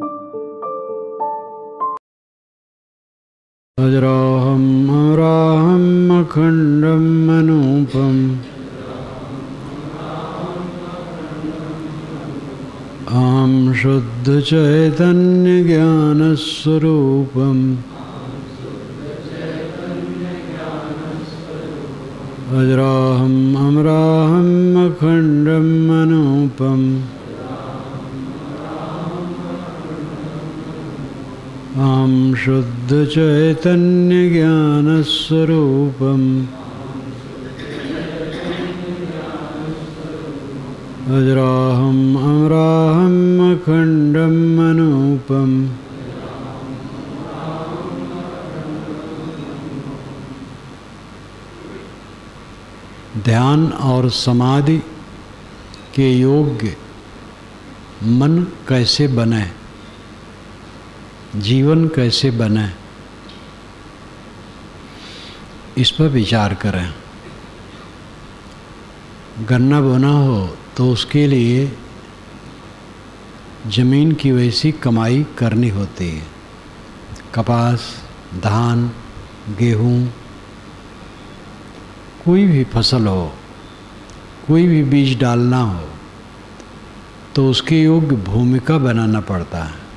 अजराहं अमराहं अखण्डं अनूपम् अहं शुद्धचैतन्यज्ञानस्वरूपम् अजराहं अमराहं अखण्डं अनूपम् अहं शुद्धचैतन्यज्ञानस्वरूपम् अजराहं अमराहं अखण्डं अनूपम् ध्यान और समाधि के योग्य मन कैसे बने, जीवन कैसे बने, इस पर विचार करें। गन्ना बोना हो तो उसके लिए जमीन की वैसी कमाई करनी होती है। कपास, धान, गेहूँ, कोई भी फसल हो, कोई भी बीज डालना हो तो उसके योग्य भूमिका बनाना पड़ता है।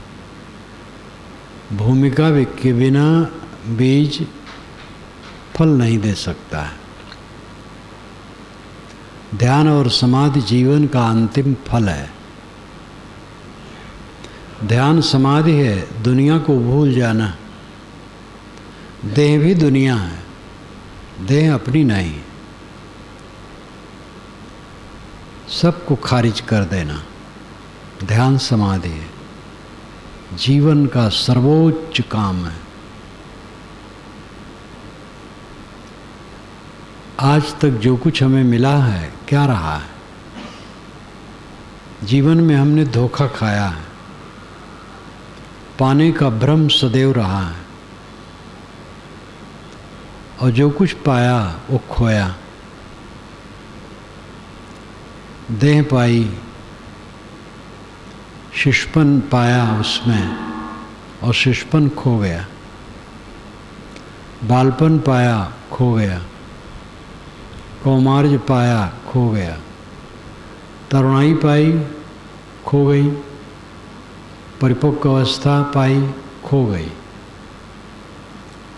भूमिका के बिना बीज फल नहीं दे सकता है। ध्यान और समाधि जीवन का अंतिम फल है। ध्यान समाधि है दुनिया को भूल जाना। देह भी दुनिया है, देह अपनी नहीं। सबको खारिज कर देना ध्यान समाधि है। जीवन का सर्वोच्च काम है। आज तक जो कुछ हमें मिला है क्या रहा है? जीवन में हमने धोखा खाया है। पाने का भ्रम सदैव रहा है और जो कुछ पाया वो खोया। देह पाई, शिशुपन पाया उसमें और शिशुपन खो गया। बालपन पाया, खो गया। कौमार्य पाया, खो गया। तरुणाई पाई, खो गई। परिपक्व अवस्था पाई, खो गई।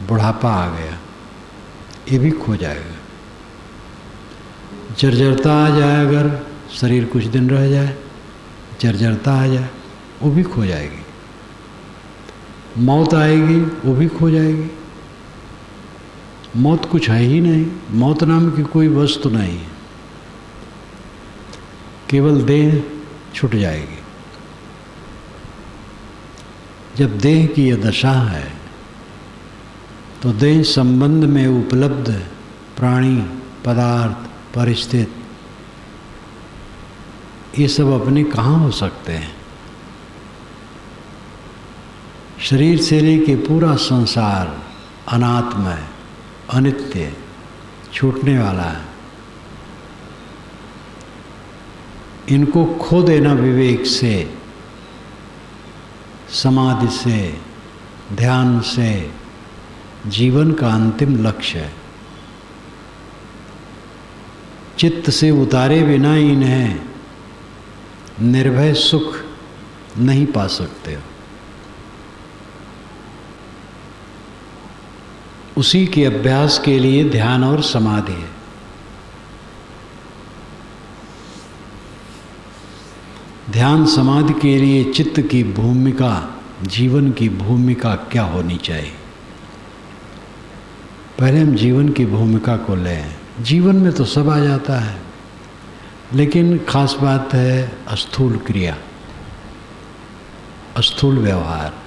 बुढ़ापा आ गया, ये भी खो जाएगा। जर्जरता आ जाए, अगर शरीर कुछ दिन रह जाए, जर्जरता आ जाए, वो भी खो जाएगी। मौत आएगी, वो भी खो जाएगी। मौत कुछ है ही नहीं। मौत नाम की कोई वस्तु नहीं है। केवल देह छूट जाएगी। जब देह की यह दशा है तो देह संबंध में उपलब्ध प्राणी, पदार्थ, परिस्थिति, ये सब अपने कहाँ हो सकते हैं? शरीर से लेके पूरा संसार अनात्म है, अनित्य, छूटने वाला है। इनको खो देना विवेक से, समाधि से, ध्यान से जीवन का अंतिम लक्ष्य है। चित्त से उतारे बिना इन्हें निर्भय सुख नहीं पा सकते हो। उसी के अभ्यास के लिए ध्यान और समाधि है। ध्यान समाधि के लिए चित्त की भूमिका, जीवन की भूमिका क्या होनी चाहिए? पहले हम जीवन की भूमिका को लें। जीवन में तो सब आ जाता है, लेकिन खास बात है स्थूल क्रिया, स्थूल व्यवहार।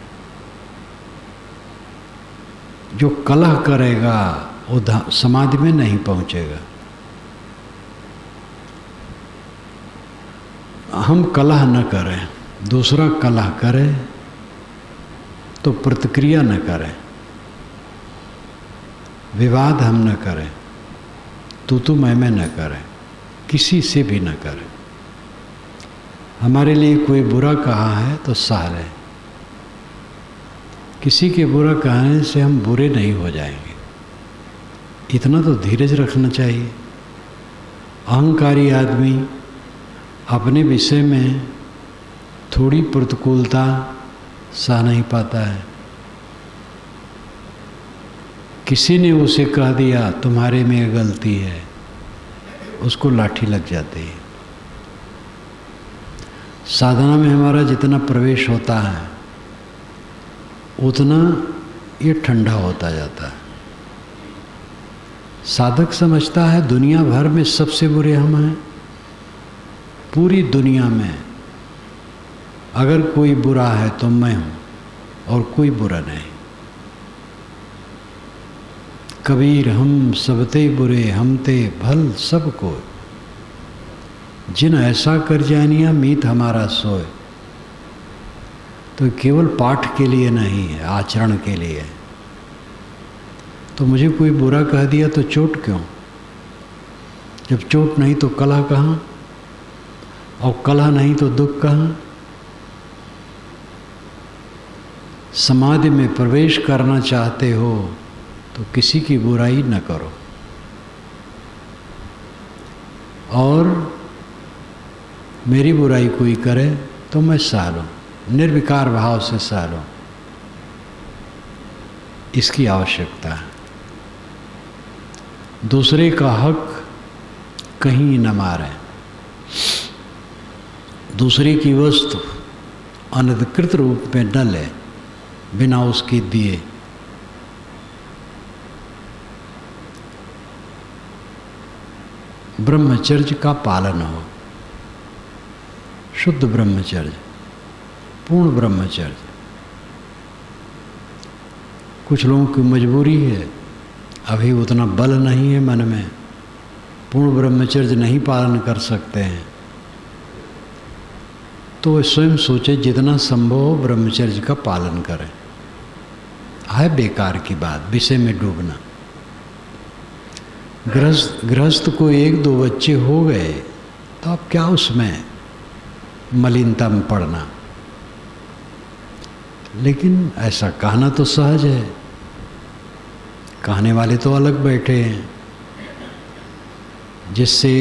जो कलह करेगा वो समाधि में नहीं पहुंचेगा। हम कलह न करें, दूसरा कलह करे तो प्रतिक्रिया न करें। विवाद हम न करें, तू मैं न करें, किसी से भी न करें। हमारे लिए कोई बुरा कहा है तो सह लें, किसी के बुरा कहने से हम बुरे नहीं हो जाएंगे, इतना तो धीरज रखना चाहिए। अहंकारी आदमी अपने विषय में थोड़ी प्रतिकूलता सह नहीं पाता है। किसी ने उसे कह दिया तुम्हारे में गलती है, उसको लाठी लग जाती है। साधना में हमारा जितना प्रवेश होता है उतना ये ठंडा होता जाता है। साधक समझता है दुनिया भर में सबसे बुरे हम हैं। पूरी दुनिया में अगर कोई बुरा है तो मैं हूँ और कोई बुरा नहीं। कबीर हम सबते बुरे हम ते भल सब को, जिन ऐसा कर जानिया मीत हमारा सोए। तो केवल पाठ के लिए नहीं है, आचरण के लिए। तो मुझे कोई बुरा कह दिया तो चोट क्यों? जब चोट नहीं तो कलह कहाँ, और कलह नहीं तो दुख कहाँ? समाधि में प्रवेश करना चाहते हो तो किसी की बुराई न करो, और मेरी बुराई कोई करे तो मैं सह लूं, निर्विकार भाव से सह लूं। इसकी आवश्यकता है। दूसरे का हक कहीं न मारे, दूसरे की वस्तु अनधिकृत रूप में न ले बिना उसके दिए। ब्रह्मचर्य का पालन हो, शुद्ध ब्रह्मचर्य, पूर्ण ब्रह्मचर्य। कुछ लोगों की मजबूरी है, अभी उतना बल नहीं है मन में, पूर्ण ब्रह्मचर्य नहीं पालन कर सकते हैं, तो वे स्वयं सोचे जितना संभव हो ब्रह्मचर्य का पालन करें। है बेकार की बात विषय में डूबना। गृहस्थ को 1-2 बच्चे हो गए तो अब क्या उसमें मलिनता में पड़ना। लेकिन ऐसा कहना तो सहज है, कहने वाले तो अलग बैठे हैं, जिससे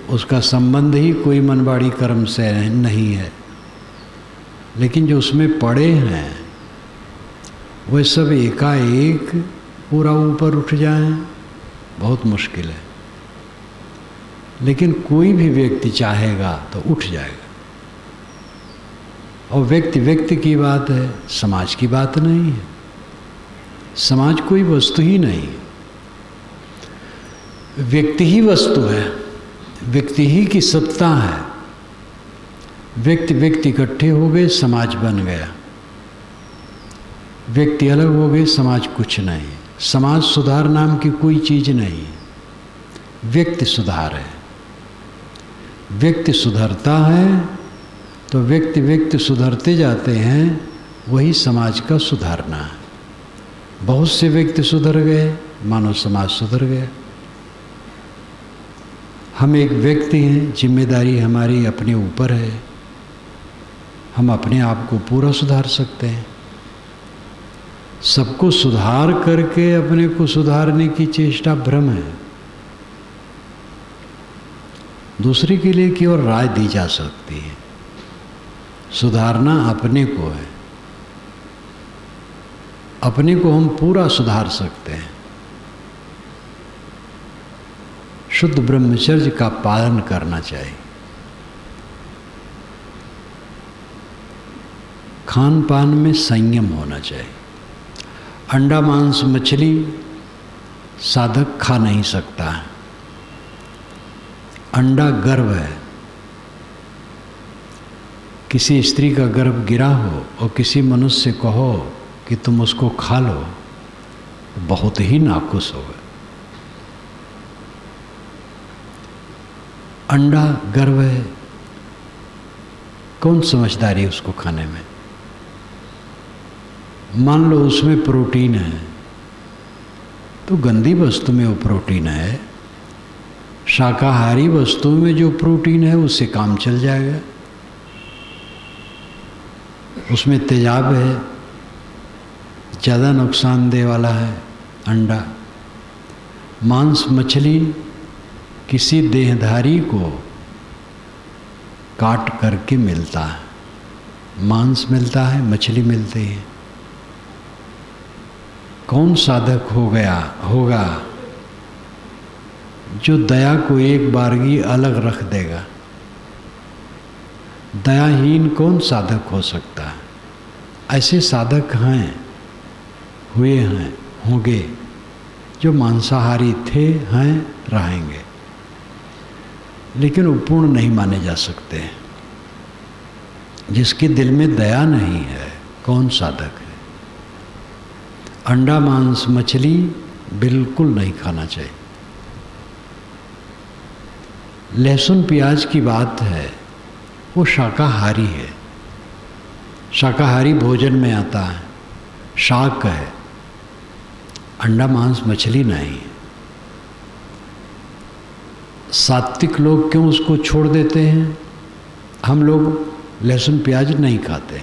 उसका संबंध ही कोई मनवाड़ी कर्म से नहीं है। लेकिन जो उसमें पड़े हैं वे सब एकाएक पूरा ऊपर उठ जाएं, बहुत मुश्किल है। लेकिन कोई भी व्यक्ति चाहेगा तो उठ जाएगा। और व्यक्ति व्यक्ति की बात है, समाज की बात नहीं है। समाज कोई वस्तु ही नहीं, व्यक्ति ही वस्तु है, व्यक्ति ही की सत्ता है। व्यक्ति व्यक्ति इकट्ठे हो गए, समाज बन गया। व्यक्ति अलग हो गए, समाज कुछ नहीं। समाज सुधार नाम की कोई चीज नहीं है, व्यक्ति सुधार है। व्यक्ति सुधरता है तो व्यक्ति व्यक्ति सुधरते जाते हैं, वही समाज का सुधारना है। बहुत से व्यक्ति सुधर गए, मानो समाज सुधर गया। हम एक व्यक्ति हैं, जिम्मेदारी हमारी अपने ऊपर है। हम अपने आप को पूरा सुधार सकते हैं। सबको सुधार करके अपने को सुधारने की चेष्टा भ्रम है। दूसरे के लिए केवल राय दी जा सकती है, सुधारना अपने को है। अपने को हम पूरा सुधार सकते हैं। शुद्ध ब्रह्मचर्य का पालन करना चाहिए। खान पान में संयम होना चाहिए। अंडा मांस मछली साधक खा नहीं सकता है। अंडा गर्भ है। किसी स्त्री का गर्भ गिरा हो और किसी मनुष्य से कहो कि तुम उसको खा लो, बहुत ही नाखुश होगा। अंडा गर्भ है, कौन समझदारी उसको खाने में। मान लो उसमें प्रोटीन है, तो गंदी वस्तु में वो प्रोटीन है। शाकाहारी वस्तु में जो प्रोटीन है उससे काम चल जाएगा। उसमें तेजाब है, ज़्यादा नुकसानदेह वाला है अंडा। मांस मछली किसी देहधारी को काट करके मिलता है, मांस मिलता है, मछली मिलती है। कौन साधक होगा जो दया को एक बारगी अलग रख देगा? दयाहीन कौन साधक हो सकता है? ऐसे साधक होंगे जो मांसाहारी थे, हैं, रहेंगे, लेकिन वो पूर्ण नहीं माने जा सकते। जिसके दिल में दया नहीं है, कौन साधक है? अंडा मांस मछली बिल्कुल नहीं खाना चाहिए। लहसुन प्याज की बात है, वो शाकाहारी है, शाकाहारी भोजन में आता है, शाक है, अंडा मांस मछली नहीं। सात्विक लोग क्यों उसको छोड़ देते हैं? हम लोग लहसुन प्याज नहीं खाते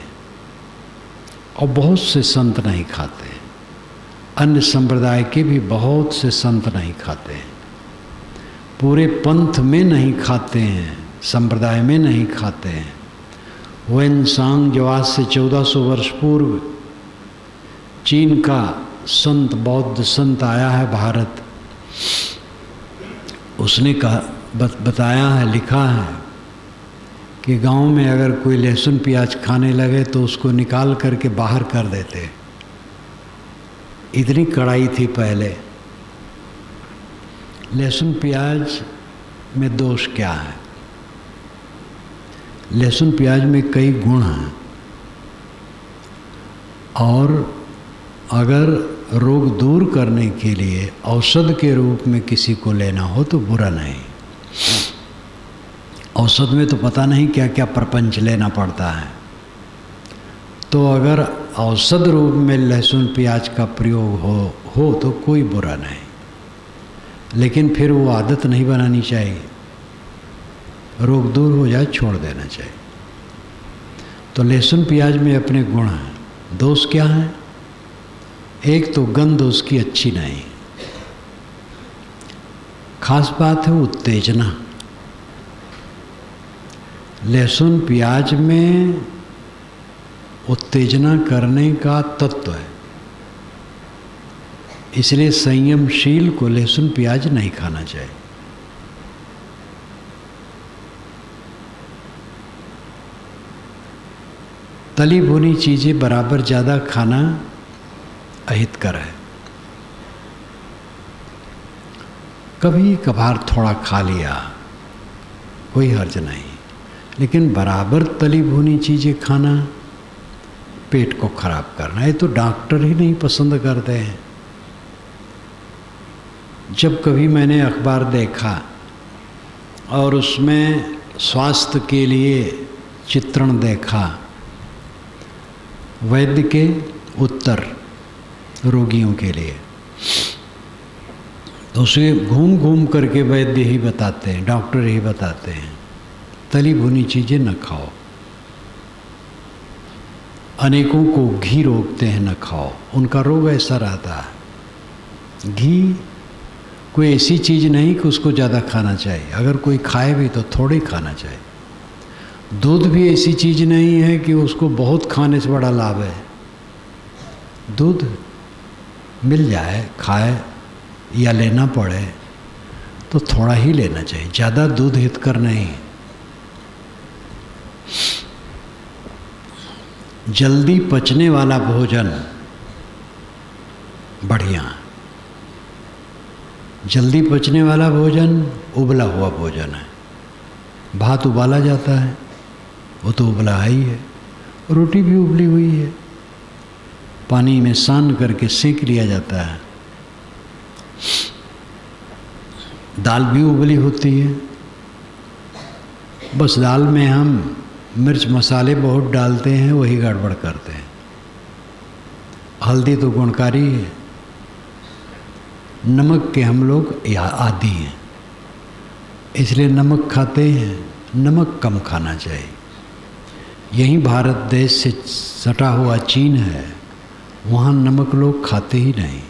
और बहुत से संत नहीं खाते, अन्य संप्रदाय के भी बहुत से संत नहीं खाते, पूरे पंथ में नहीं खाते हैं, संप्रदाय में नहीं खाते हैं। वेनसांग जो आज से 1400 वर्ष पूर्व चीन का संत, बौद्ध संत आया है भारत, उसने बताया है, लिखा है कि गांव में अगर कोई लहसुन प्याज खाने लगे तो उसको निकाल करके बाहर कर देते। इतनी कड़ाई थी पहले। लहसुन प्याज में दोष क्या है? लहसुन प्याज में कई गुण हैं, और अगर रोग दूर करने के लिए औषध के रूप में किसी को लेना हो तो बुरा नहीं। औषध में तो पता नहीं क्या क्या प्रपंच लेना पड़ता है, तो अगर औषध रूप में लहसुन प्याज का प्रयोग हो तो कोई बुरा नहीं, लेकिन फिर वो आदत नहीं बनानी चाहिए। रोग दूर हो जाए छोड़ देना चाहिए। तो लहसुन प्याज में अपने गुण हैं। दोष क्या है? एक तो गंध उसकी अच्छी नहीं, खास बात है उत्तेजना। लहसुन प्याज में उत्तेजना करने का तत्व है, इसलिए संयमशील को लहसुन प्याज नहीं खाना चाहिए। तली भुनी चीज़ें बराबर ज़्यादा खाना अहितकर है। कभी कभार थोड़ा खा लिया, कोई हर्ज नहीं, लेकिन बराबर तली भुनी चीज़ें खाना पेट को खराब करना, ये तो डॉक्टर ही नहीं पसंद करते हैं। जब कभी मैंने अखबार देखा और उसमें स्वास्थ्य के लिए चित्रण देखा, वैद्य के उत्तर रोगियों के लिए, तो उसे घूम घूम करके वैद्य ही बताते हैं, डॉक्टर ही बताते हैं, तली भुनी चीज़ें न खाओ। अनेकों को घी रोकते हैं, न खाओ, उनका रोग ऐसा रहता है। घी कोई ऐसी चीज़ नहीं कि उसको ज़्यादा खाना चाहिए, अगर कोई खाए भी तो थोड़े खाना चाहिए। दूध भी ऐसी चीज़ नहीं है कि उसको बहुत खाने से बड़ा लाभ है। दूध मिल जाए, खाए या लेना पड़े तो थोड़ा ही लेना चाहिए, ज़्यादा दूध हितकर नहीं। जल्दी पचने वाला भोजन बढ़िया, जल्दी पचने वाला भोजन उबला हुआ भोजन है। भात उबाला जाता है, वो तो उबला ही है। रोटी भी उबली हुई है, पानी में सान करके सेंक लिया जाता है। दाल भी उबली होती है, बस दाल में हम मिर्च मसाले बहुत डालते हैं, वही गड़बड़ करते हैं। हल्दी तो गुणकारी है, नमक के हम लोग आदी हैं, इसलिए नमक खाते हैं। नमक कम खाना चाहिए। यहीं भारत देश से सटा हुआ चीन है, वहाँ नमक लोग खाते ही नहीं।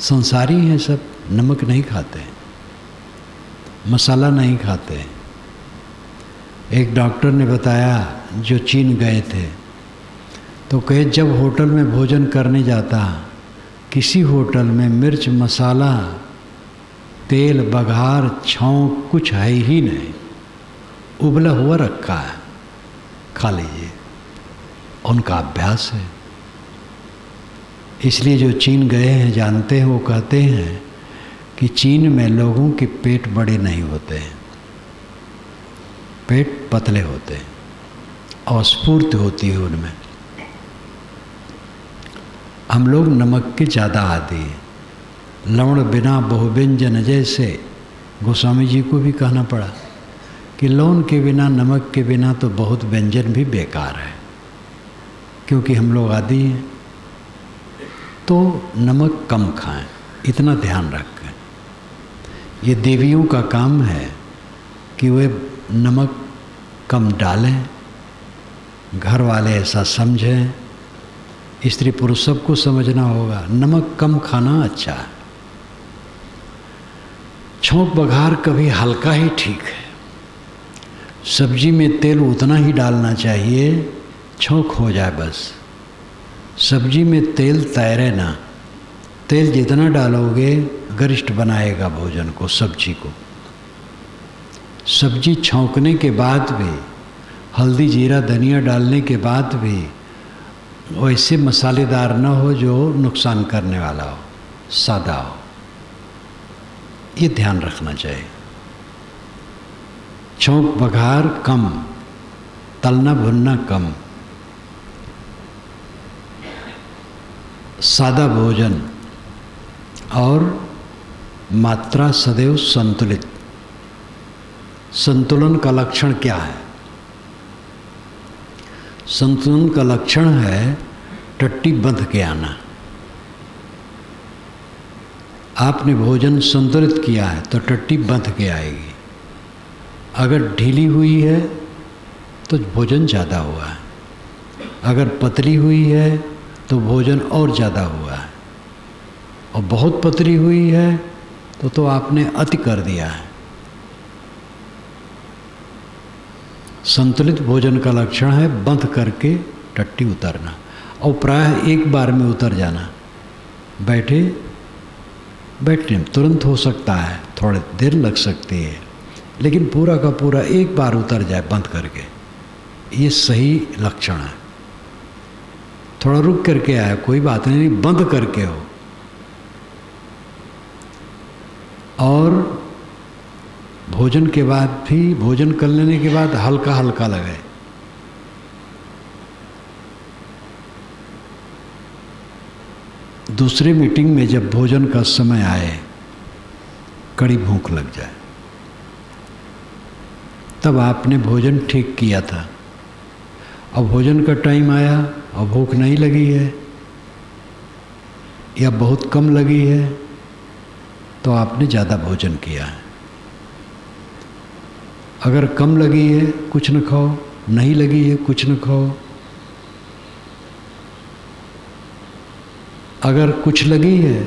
संसारी हैं सब, नमक नहीं खाते, मसाला नहीं खाते। एक डॉक्टर ने बताया जो चीन गए थे, तो कहे जब होटल में भोजन करने जाता, किसी होटल में मिर्च मसाला तेल बघार छौंक कुछ है ही नहीं, उबला हुआ रखा है, खा लीजिए। उनका अभ्यास है। इसलिए जो चीन गए हैं जानते हैं, वो कहते हैं कि चीन में लोगों के पेट बड़े नहीं होते हैं, पेट पतले होते हैं और स्फूर्ति होती है उनमें। हम लोग नमक के ज़्यादा आदी हैं। लवण बिना बहुव्यंजन, जैसे गोस्वामी जी को भी कहना पड़ा कि लौन के बिना, नमक के बिना तो बहुत व्यंजन भी बेकार है, क्योंकि हम लोग आदी हैं। तो नमक कम खाएं, इतना ध्यान रखें। ये देवियों का काम है कि वे नमक कम डालें, घर वाले ऐसा समझें, स्त्री पुरुष सबको समझना होगा नमक कम खाना अच्छा है। छौंक बघार कभी हल्का ही ठीक है। सब्जी में तेल उतना ही डालना चाहिए, छौंक हो जाए बस। सब्जी में तेल तैरे ना, तेल जितना डालोगे गरिष्ठ बनाएगा भोजन को, सब्जी को। सब्जी छौंकने के बाद भी, हल्दी जीरा धनिया डालने के बाद भी वैसे मसालेदार न हो जो नुकसान करने वाला हो, सादा हो। ये ध्यान रखना चाहिए। छौंक बघार कम, तलना भुनना कम, सादा भोजन और मात्रा सदैव संतुलित। संतुलन का लक्षण क्या है? संतुलन का लक्षण है टट्टी बंध के आना। आपने भोजन संतुलित किया है तो टट्टी बंध के आएगी। अगर ढीली हुई है तो भोजन ज़्यादा हुआ है, अगर पतली हुई है तो भोजन और ज़्यादा हुआ है, और बहुत पतली हुई है तो आपने अति कर दिया है। संतुलित भोजन का लक्षण है बंद करके टट्टी उतरना, और प्रायः एक बार में उतर जाना। बैठने में तुरंत हो सकता है, थोड़ी देर लग सकती है, लेकिन पूरा का पूरा एक बार उतर जाए बंद करके, ये सही लक्षण है। थोड़ा रुक करके आया कोई बात नहीं, बंद करके हो। और भोजन के बाद भी, भोजन कर लेने के बाद हल्का हल्का लगे। दूसरी मीटिंग में जब भोजन का समय आए, कड़ी भूख लग जाए, तब आपने भोजन ठीक किया था। अब भोजन का टाइम आया और भूख नहीं लगी है या बहुत कम लगी है, तो आपने ज़्यादा भोजन किया है। अगर कम लगी है कुछ न खाओ, नहीं लगी है कुछ न खाओ। अगर कुछ लगी है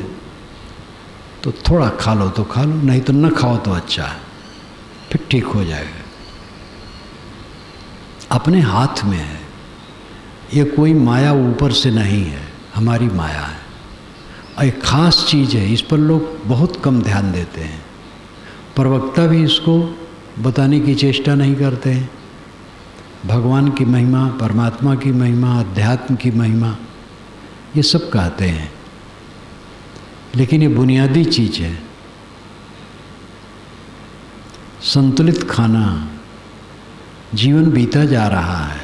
तो थोड़ा खा लो तो खा लो, नहीं तो न खाओ तो अच्छा है, फिर ठीक हो जाएगा। अपने हाथ में है, ये कोई माया ऊपर से नहीं है, हमारी माया है। एक खास चीज़ है, इस पर लोग बहुत कम ध्यान देते हैं। प्रवक्ता भी इसको बताने की चेष्टा नहीं करते हैं। भगवान की महिमा, परमात्मा की महिमा, अध्यात्म की महिमा, ये सब कहते हैं, लेकिन ये बुनियादी चीज़ है। संतुलित खाना, जीवन बीता जा रहा है,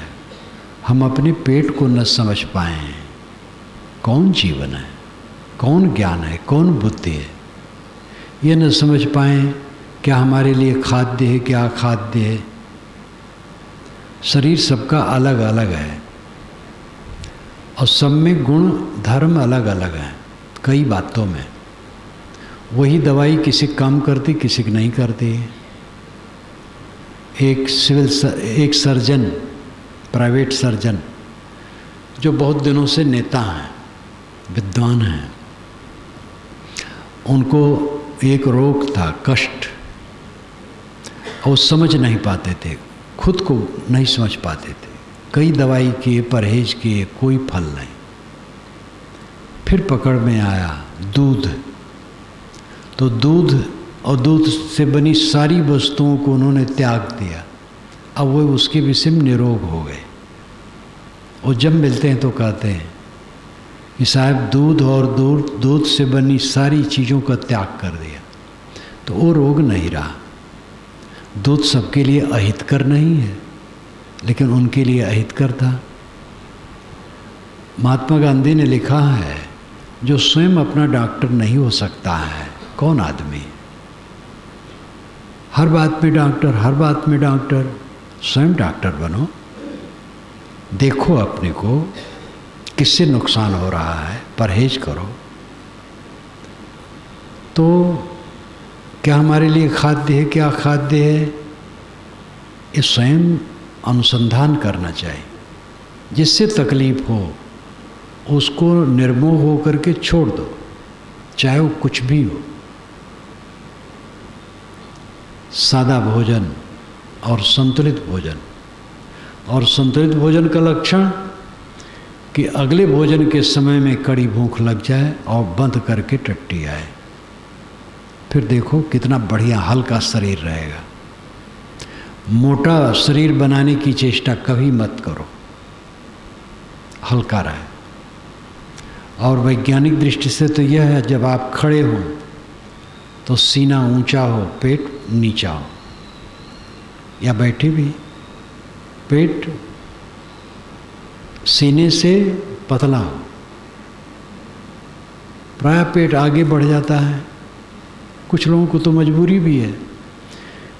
हम अपने पेट को न समझ पाए हैं। कौन जीवन है, कौन ज्ञान है, कौन बुद्धि है, ये न समझ पाए क्या हमारे लिए खाद्य है, क्या अखाद्य है। शरीर सबका अलग अलग है और सब में गुण धर्म अलग अलग है। कई बातों में वही दवाई किसी काम करती, किसी की नहीं करती। एक सर्जन, प्राइवेट सर्जन जो बहुत दिनों से नेता हैं, विद्वान हैं, उनको एक रोग था, कष्ट, और समझ नहीं पाते थे, खुद को नहीं समझ पाते थे। कई दवाई किए, परहेज किए, कोई फल नहीं। फिर पकड़ में आया दूध। तो दूध और दूध से बनी सारी वस्तुओं को उन्होंने त्याग दिया। अब वो उसके विषय में निरोग हो गए। और जब मिलते हैं तो कहते हैं कि साहब दूध और दूध से बनी सारी चीज़ों का त्याग कर दिया। तो वो रोग नहीं रहा। दूध सबके लिए अहितकर नहीं है, लेकिन उनके लिए अहितकर था। महात्मा गांधी ने लिखा है, जो स्वयं अपना डॉक्टर नहीं हो सकता है, कौन आदमी? हर बात में डॉक्टर, हर बात में डॉक्टर। स्वयं डॉक्टर बनो, देखो अपने को किससे नुकसान हो रहा है, परहेज करो। तो क्या हमारे लिए खाद्य है, क्या खाद्य है, ये स्वयं अनुसंधान करना चाहिए। जिससे तकलीफ हो उसको निर्मोह हो करके छोड़ दो, चाहे वो कुछ भी हो। सादा भोजन और संतुलित भोजन। और संतुलित भोजन का लक्षण कि अगले भोजन के समय में कड़ी भूख लग जाए और बंद करके टट्टी आए। फिर देखो कितना बढ़िया हल्का शरीर रहेगा। मोटा शरीर बनाने की चेष्टा कभी मत करो, हल्का रहे। और वैज्ञानिक दृष्टि से तो यह है, जब आप खड़े हों तो सीना ऊंचा हो, पेट नीचा हो, या बैठे भी पेट सीने से पतला हो। प्रायः पेट आगे बढ़ जाता है। कुछ लोगों को तो मजबूरी भी है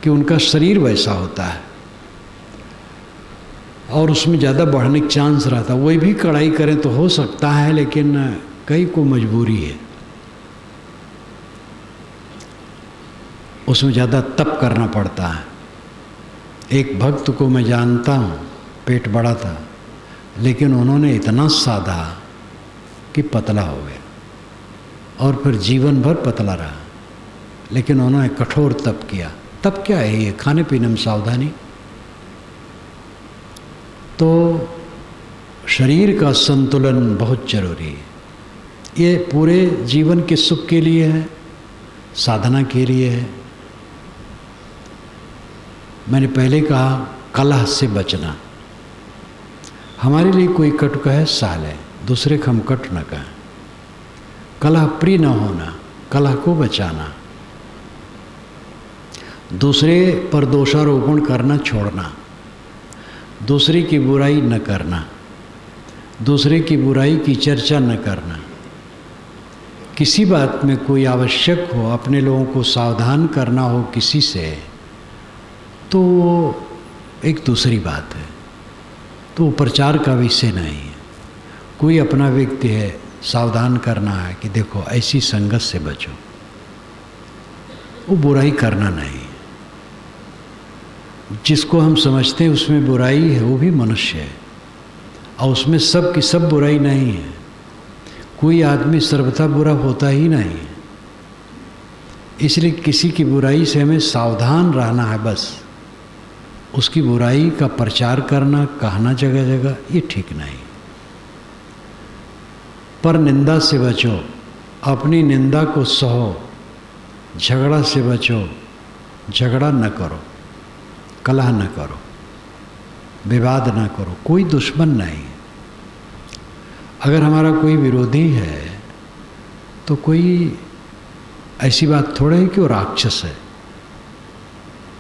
कि उनका शरीर वैसा होता है और उसमें ज़्यादा बढ़ने का चांस रहता है। वही भी कड़ाई करें तो हो सकता है, लेकिन कई को मजबूरी है, उसमें ज़्यादा तप करना पड़ता है। एक भक्त को मैं जानता हूँ, पेट बड़ा था, लेकिन उन्होंने इतना साधा कि पतला हो गया और फिर जीवन भर पतला रहा। लेकिन उन्होंने कठोर तप किया। तप क्या है? ये खाने पीने में सावधानी। तो शरीर का संतुलन बहुत जरूरी है। ये पूरे जीवन के सुख के लिए है, साधना के लिए है। मैंने पहले कहा कलह से बचना। हमारे लिए कोई कटु कहे साल है, दूसरे को हम कट न कहें। कलह प्रिय न होना, कलह को बचाना, दूसरे पर दोषारोपण करना छोड़ना, दूसरे की बुराई न करना, दूसरे की बुराई की चर्चा न करना। किसी बात में कोई आवश्यक हो, अपने लोगों को सावधान करना हो किसी से, तो एक दूसरी बात है। तो प्रचार का विषय नहीं है। कोई अपना व्यक्ति है, सावधान करना है कि देखो ऐसी संगत से बचो, वो बुराई करना नहीं। जिसको हम समझते हैं उसमें बुराई है, वो भी मनुष्य है, और उसमें सब की सब बुराई नहीं है। कोई आदमी सर्वथा बुरा होता ही नहीं है। इसलिए किसी की बुराई से हमें सावधान रहना है बस। उसकी बुराई का प्रचार करना, कहना जगह जगह, ये ठीक नहीं। पर निंदा से बचो, अपनी निंदा को सहो। झगड़ा से बचो, झगड़ा न करो, कलह न करो, विवाद न करो। कोई दुश्मन नहीं। अगर हमारा कोई विरोधी है तो कोई ऐसी बात थोड़ा है कि वो राक्षस है।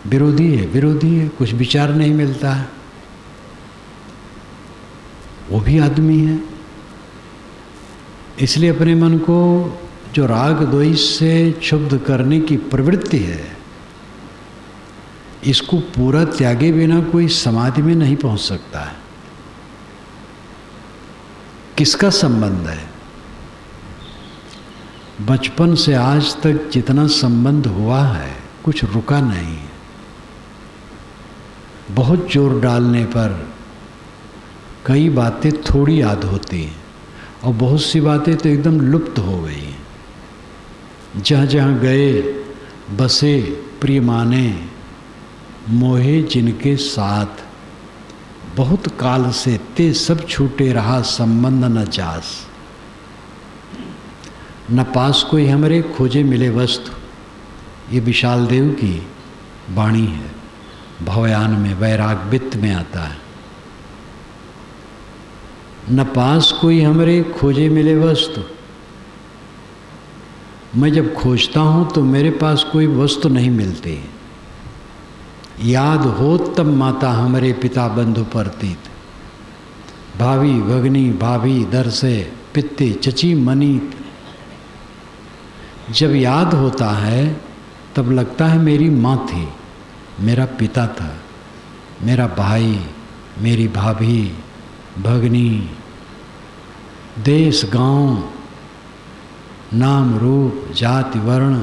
विरोधी है, विरोधी है, कुछ विचार नहीं मिलता है, वो भी आदमी है। इसलिए अपने मन को जो राग द्वेष से क्षुब्ध करने की प्रवृत्ति है, इसको पूरा त्यागे बिना कोई समाधि में नहीं पहुंच सकता है। किसका संबंध है? बचपन से आज तक जितना संबंध हुआ है, कुछ रुका नहीं है। बहुत जोर डालने पर कई बातें थोड़ी याद होती हैं और बहुत सी बातें तो एकदम लुप्त हो गई हैं। जहाँ जहाँ गए बसे प्रिय माने, मोहे जिनके साथ, बहुत काल से ते सब छूटे रहा संबंध न जास। न पास कोई हमरे खोजे मिले वस्तु, ये विशाल देव की वाणी है। भवयान में वैराग वित्त में आता है। न पास कोई हमरे खोजे मिले वस्तु, मैं जब खोजता हूँ तो मेरे पास कोई वस्तु नहीं मिलती। याद हो तब माता हमरे पिता बंधु परतीत, भाभी भगनी भाभी दर से पित्ते चची मनीत। जब याद होता है तब लगता है मेरी माँ थी, मेरा पिता था, मेरा भाई, मेरी भाभी भगनी, देश गांव, नाम रूप जाति वर्ण,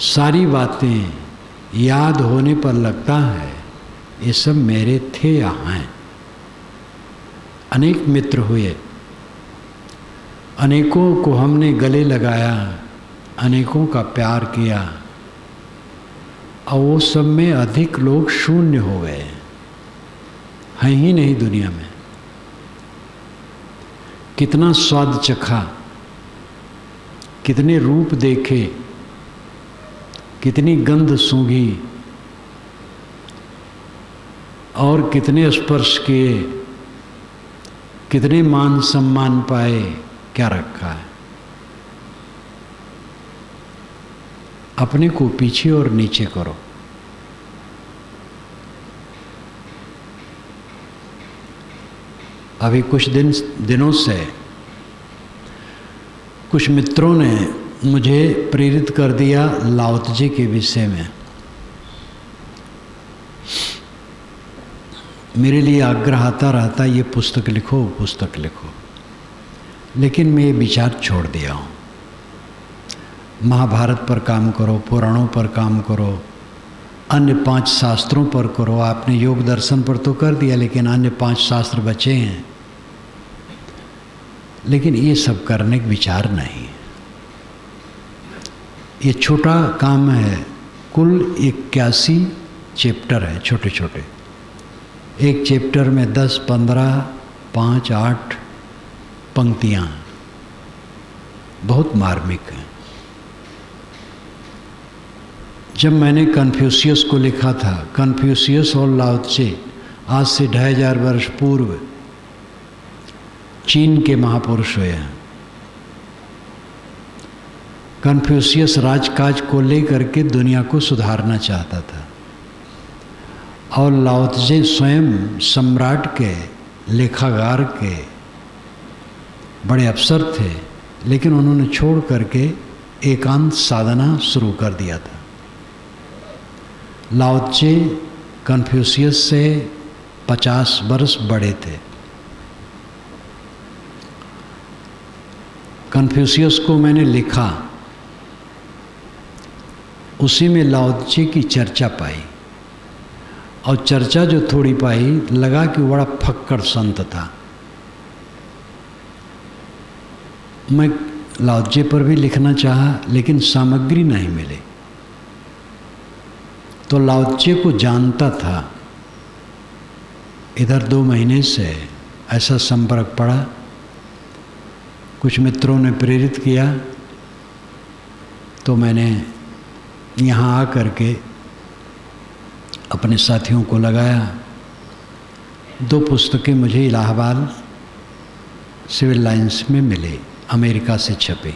सारी बातें याद होने पर लगता है ये सब मेरे थे या हैं। अनेक मित्र हुए, अनेकों को हमने गले लगाया, अनेकों का प्यार किया, और वो सब में अधिक लोग शून्य हो गए, हैं ही नहीं दुनिया में। कितना स्वाद चखा, कितने रूप देखे, कितनी गंध सूंघी और कितने स्पर्श किए, कितने मान सम्मान पाए, क्या रखा है। अपने को पीछे और नीचे करो। अभी कुछ दिनों से कुछ मित्रों ने मुझे प्रेरित कर दिया लाओ त्से के विषय में। मेरे लिए आग्रह आता रहता, ये पुस्तक लिखो, पुस्तक लिखो, लेकिन मैं ये विचार छोड़ दिया हूँ। महाभारत पर काम करो, पुराणों पर काम करो, अन्य 5 शास्त्रों पर करो। आपने योग दर्शन पर तो कर दिया, लेकिन अन्य 5 शास्त्र बचे हैं। लेकिन ये सब करने का विचार नहीं। ये छोटा काम है। कुल 81 चैप्टर है, छोटे छोटे। एक चैप्टर में 10, 15, 5, 8 पंक्तियाँ, बहुत मार्मिक हैं। जब मैंने कन्फ्यूशियस को लिखा था, कन्फ्यूशियस और लाओ त्से आज से 2500 वर्ष पूर्व चीन के महापुरुष हुए हैं। कन्फ्यूशियस राजकाज को लेकर के दुनिया को सुधारना चाहता था, और लाओ त्से स्वयं सम्राट के, लेखागार के बड़े अफसर थे, लेकिन उन्होंने छोड़ करके एकांत साधना शुरू कर दिया था। लाओ त्से कन्फ्यूशियस से 50 वर्ष बड़े थे। कन्फ्यूशियस को मैंने लिखा, उसी में लाओ त्से की चर्चा पाई, और चर्चा जो थोड़ी पाई, लगा कि बड़ा फक्कड़ संत था। मैं लाओ त्से पर भी लिखना चाहा, लेकिन सामग्री नहीं मिली। तो लाओ त्से को जानता था। इधर 2 महीने से ऐसा संपर्क पड़ा, कुछ मित्रों ने प्रेरित किया, तो मैंने यहाँ आकर के अपने साथियों को लगाया। 2 पुस्तकें मुझे इलाहाबाद सिविल लाइंस में मिले, अमेरिका से छपे।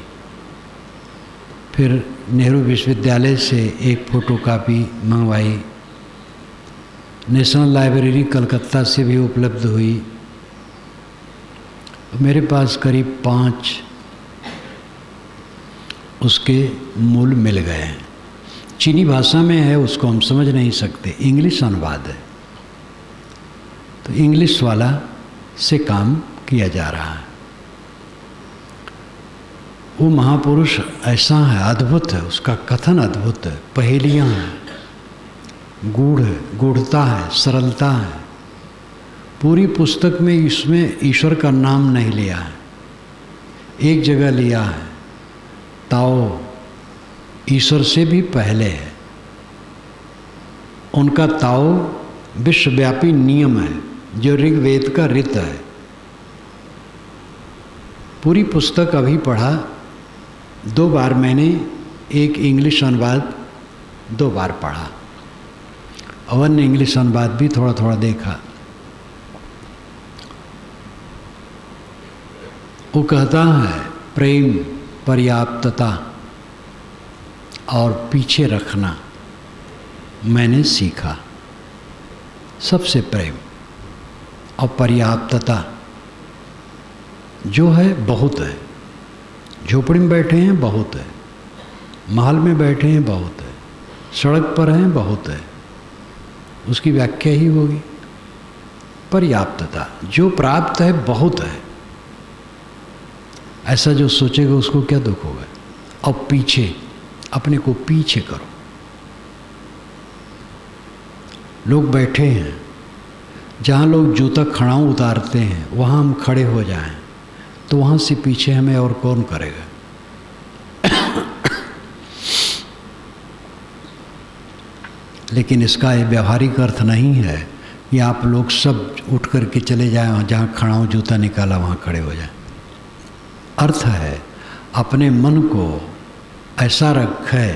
फिर नेहरू विश्वविद्यालय से एक फ़ोटोकॉपी मंगवाई, नेशनल लाइब्रेरी कलकत्ता से भी उपलब्ध हुई। मेरे पास करीब 5 उसके मूल मिल गए हैं। चीनी भाषा में है, उसको हम समझ नहीं सकते, इंग्लिश अनुवाद है, तो इंग्लिश वाला से काम किया जा रहा है। वो महापुरुष ऐसा है, अद्भुत है, उसका कथन अद्भुत है, पहेलियाँ हैं, गूढ़ता है, सरलता है, पूरी पुस्तक में इसमें ईश्वर का नाम नहीं लिया है। एक जगह लिया है, ताओ ईश्वर से भी पहले है। उनका ताओ विश्वव्यापी नियम है जो ऋग्वेद का ऋत है। पूरी पुस्तक अभी पढ़ा, 2 बार मैंने एक इंग्लिश अनुवाद 2 बार पढ़ा और अन्य इंग्लिश अनुवाद भी थोड़ा थोड़ा देखा। वो कहता है प्रेम, पर्याप्तता और पीछे रखना मैंने सीखा। सबसे प्रेम और पर्याप्तता जो है बहुत है। झोपड़ी में बैठे हैं बहुत है, महल में बैठे हैं बहुत है, सड़क पर हैं बहुत है, उसकी व्याख्या ही होगी पर्याप्तता। जो प्राप्त है बहुत है, ऐसा जो सोचेगा उसको क्या दुख होगा। और पीछे, अपने को पीछे करो। लोग बैठे हैं, जहाँ लोग जूता खड़ाऊ उतारते हैं वहाँ हम खड़े हो जाएं तो वहाँ से पीछे हमें और कौन करेगा। लेकिन इसका ये व्यवहारिक अर्थ नहीं है कि आप लोग सब उठ कर के चले जाएं, जहाँ खड़ाऊ जूता निकाला वहाँ खड़े हो जाएं। अर्थ है अपने मन को ऐसा रखे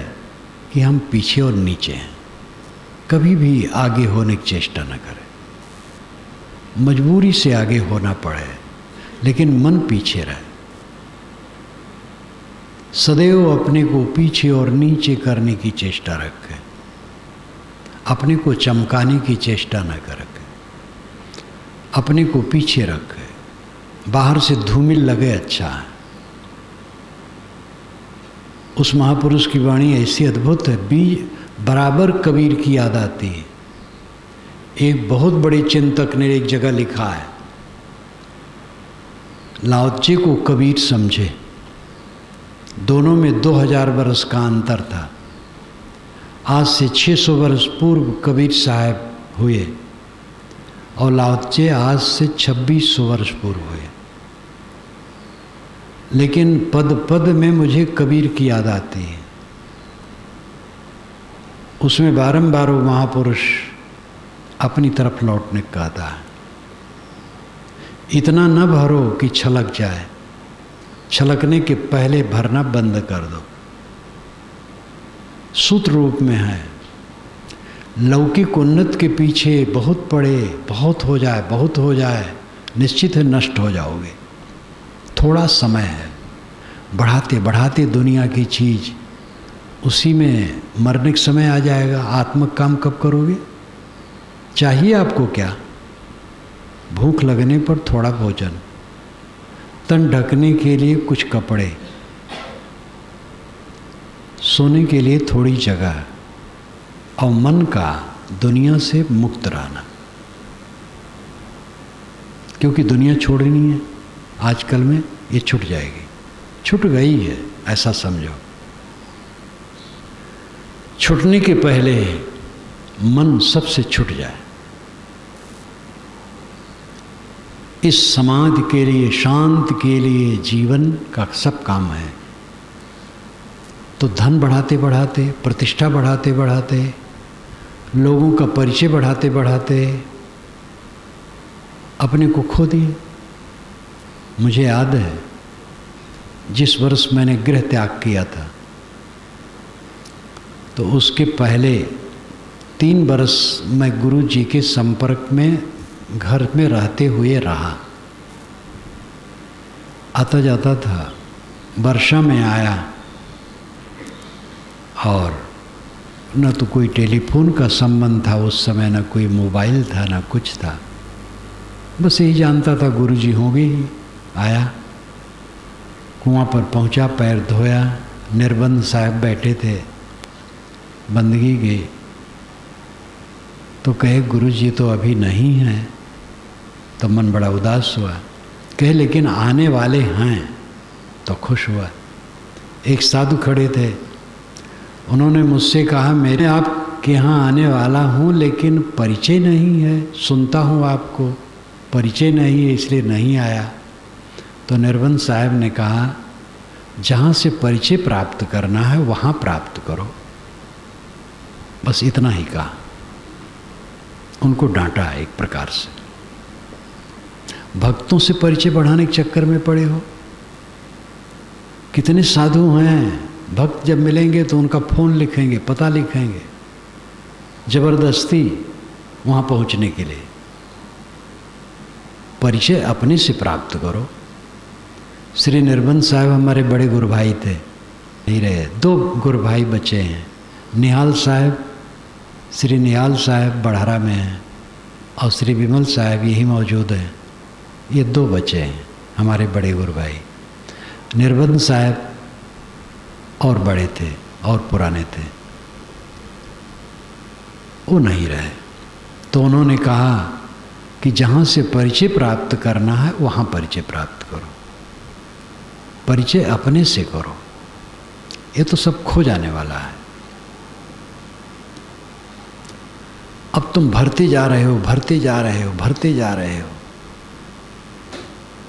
कि हम पीछे और नीचे हैं, कभी भी आगे होने की चेष्टा न करें। मजबूरी से आगे होना पड़े लेकिन मन पीछे रहे। सदैव अपने को पीछे और नीचे करने की चेष्टा रखें, अपने को चमकाने की चेष्टा न करें, अपने को पीछे रखें। बाहर से धूमिल लगे अच्छा है। उस महापुरुष की वाणी ऐसी अद्भुत है, बीज बराबर कबीर की याद आती है। एक बहुत बड़े चिंतक ने एक जगह लिखा है, लाओ त्से को कबीर समझे। दोनों में 2000 वर्ष का अंतर था। आज से 600 वर्ष पूर्व कबीर साहब हुए और लाओ त्से आज से 2600 वर्ष पूर्व हुए। लेकिन पद पद में मुझे कबीर की याद आती है। उसमें बारंबार वो महापुरुष अपनी तरफ लौटने का कहता है, इतना न भरो कि छलक जाए, छलकने के पहले भरना बंद कर दो। सूत्र रूप में है, लौकिक उन्नत के पीछे बहुत पड़े, बहुत हो जाए, बहुत हो जाए, निश्चित है नष्ट हो जाओगे। थोड़ा समय है, बढ़ाते बढ़ाते दुनिया की चीज़, उसी में मरने का समय आ जाएगा। आत्मक काम कब करोगे? चाहिए आपको क्या? भूख लगने पर थोड़ा भोजन, तन ढकने के लिए कुछ कपड़े, सोने के लिए थोड़ी जगह और मन का दुनिया से मुक्त रहना। क्योंकि दुनिया छोड़नी है, आजकल में ये छूट जाएगी, छूट गई है ऐसा समझो। छूटने के पहले मन सबसे छूट जाए। इस समाज के लिए, शांत के लिए जीवन का सब काम है। तो धन बढ़ाते बढ़ाते, प्रतिष्ठा बढ़ाते बढ़ाते, लोगों का परिचय बढ़ाते बढ़ाते अपने को खो दिए। मुझे याद है जिस वर्ष मैंने गृह त्याग किया था तो उसके पहले 3 वर्ष मैं गुरु जी के संपर्क में घर में रहते हुए रहा। आता जाता था, वर्षा में आया और न तो कोई टेलीफोन का संबंध था उस समय, न कोई मोबाइल था, न कुछ था। बस यही जानता था गुरु जी होंगे ही। आया, कुआं पर पहुंचा, पैर धोया, निर्बंध साहब बैठे थे, बंदगी गई तो कहे गुरु जी तो अभी नहीं हैं। तो मन बड़ा उदास हुआ। कहे लेकिन आने वाले हैं, तो खुश हुआ। एक साधु खड़े थे, उन्होंने मुझसे कहा मेरे आपके यहाँ आने वाला हूँ लेकिन परिचय नहीं है, सुनता हूँ आपको, परिचय नहीं है इसलिए नहीं आया। तो निर्बंध साहब ने कहा जहाँ से परिचय प्राप्त करना है वहाँ प्राप्त करो, बस इतना ही कहा। उनको डांटा है एक प्रकार से। भक्तों से परिचय बढ़ाने के चक्कर में पड़े हो। कितने साधु हैं, भक्त जब मिलेंगे तो उनका फ़ोन लिखेंगे, पता लिखेंगे, जबरदस्ती वहाँ पहुँचने के लिए। परिचय अपने से प्राप्त करो। श्री निर्बंध साहब हमारे बड़े गुरु भाई थे, नहीं रहे। 2 गुरु भाई बचे हैं, निहाल साहब, श्री निहाल साहब बढ़ारा में हैं, और श्री विमल साहब यही मौजूद हैं। ये 2 बचे हैं हमारे बड़े गुरु भाई। निर्बंध साहब और बड़े थे और पुराने थे, वो नहीं रहे। तो उन्होंने कहा कि जहाँ से परिचय प्राप्त करना है वहाँ परिचय प्राप्त करो, परिचय अपने से करो। ये तो सब खो जाने वाला है। अब तुम भरते जा रहे हो, भरते जा रहे हो, भरते जा रहे हो।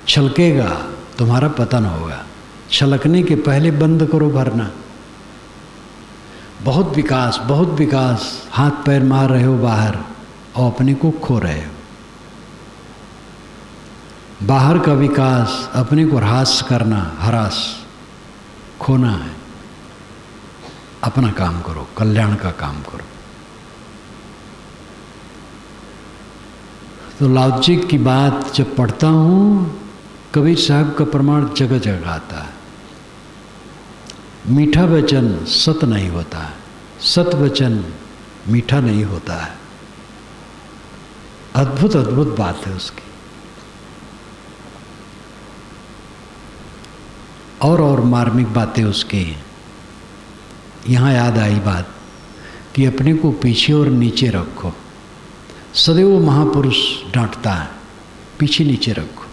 छलकेगा, तुम्हारा पतन होगा। छलकने के पहले बंद करो भरना। बहुत विकास, बहुत विकास, हाथ पैर मार रहे हो बाहर और अपने को खो रहे हो। बाहर का विकास, अपने को ह्रास करना, हरास, खोना है। अपना काम करो, कल्याण का काम करो। तो लाउची की बात जब पढ़ता हूँ, कबीर साहब का प्रमाण जगह जगह आता है। मीठा वचन सत नहीं होता है, सत वचन मीठा नहीं होता है। अद्भुत अद्भुत बात है उसकी। और मार्मिक बातें उसकी हैं। यहाँ याद आई बात कि अपने को पीछे और नीचे रखो। सदैव महापुरुष डांटता है, पीछे नीचे रखो।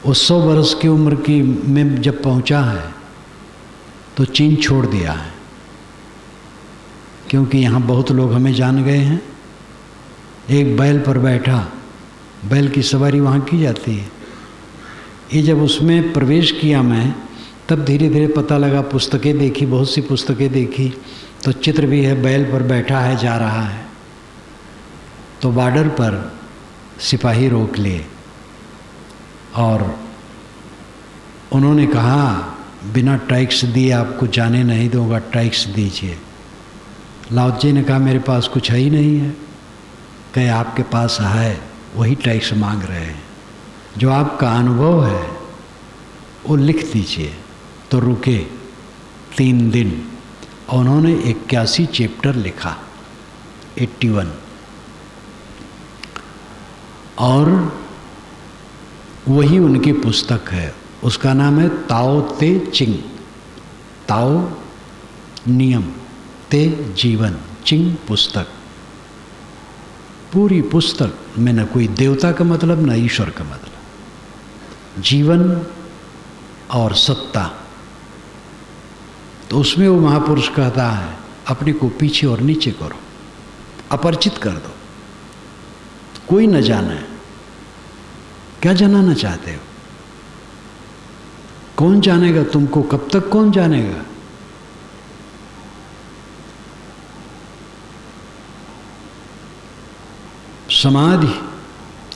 वो 100 वर्ष की उम्र की में जब पहुंचा है तो चीन छोड़ दिया है, क्योंकि यहाँ बहुत लोग हमें जान गए हैं। एक बैल पर बैठा, बैल की सवारी वहाँ की जाती है। ये जब उसमें प्रवेश किया मैं, तब धीरे धीरे पता लगा, पुस्तकें देखी, बहुत सी पुस्तकें देखी, तो चित्र भी है, बैल पर बैठा है, जा रहा है। तो बॉर्डर पर सिपाही रोक लिए और उन्होंने कहा बिना टैक्स दिए आपको जाने नहीं दूंगा, टैक्स दीजिए। लाओ जी ने कहा मेरे पास कुछ है ही नहीं है। कहे आपके पास है, वही टैक्स मांग रहे हैं। जो आपका अनुभव है वो लिख दीजिए। तो रुके 3 दिन और उन्होंने 81 चैप्टर लिखा, 81, और वही उनकी पुस्तक है। उसका नाम है ताओ ते चिंग। ताओ नियम, ते जीवन, चिंग पुस्तक। पूरी पुस्तक में न कोई देवता का मतलब न ईश्वर का मतलब, जीवन और सत्ता। तो उसमें वो महापुरुष कहता है अपने को पीछे और नीचे करो, अपरिचित कर दो, कोई न जाने। क्या जानना चाहते हो? कौन जानेगा तुमको? कब तक कौन जानेगा? समाधि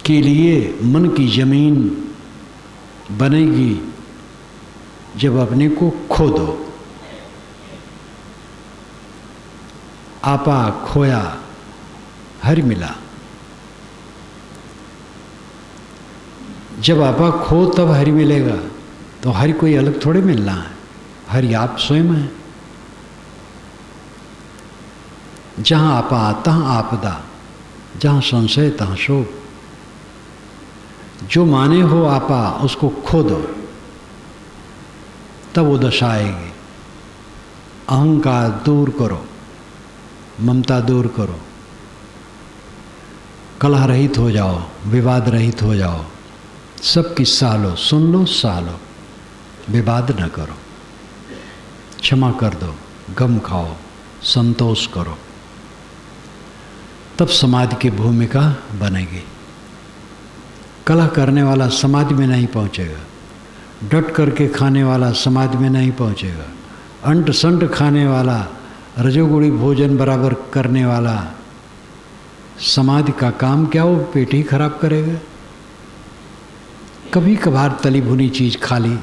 के लिए मन की जमीन बनेगी जब अपने को खो दो। आपा खोया हरि मिला। जब आपा खो तब हरि मिलेगा। तो हरि कोई अलग थोड़े मिलना है, हरि आप स्वयं है। जहाँ आपा तहाँ आपदा, जहाँ संशय तहाँ शोक। जो माने हो आपा उसको खो दो, तब वो दशा आएगी। अहंकार दूर करो, ममता दूर करो, कलह रहित हो जाओ, विवाद रहित हो जाओ। सब किस्सा लो, सुन लो, सह लो, विवाद न करो, क्षमा कर दो, गम खाओ, संतोष करो। तब समाधि की भूमिका बनेगी। कलह करने वाला समाधि में नहीं पहुंचेगा, डट करके खाने वाला समाधि में नहीं पहुंचेगा, अंट संट खाने वाला, रजोगुणी भोजन बराबर करने वाला समाधि का काम क्या, वो पेट ही खराब करेगा। कभी कभार तली भुनी चीज खा ली,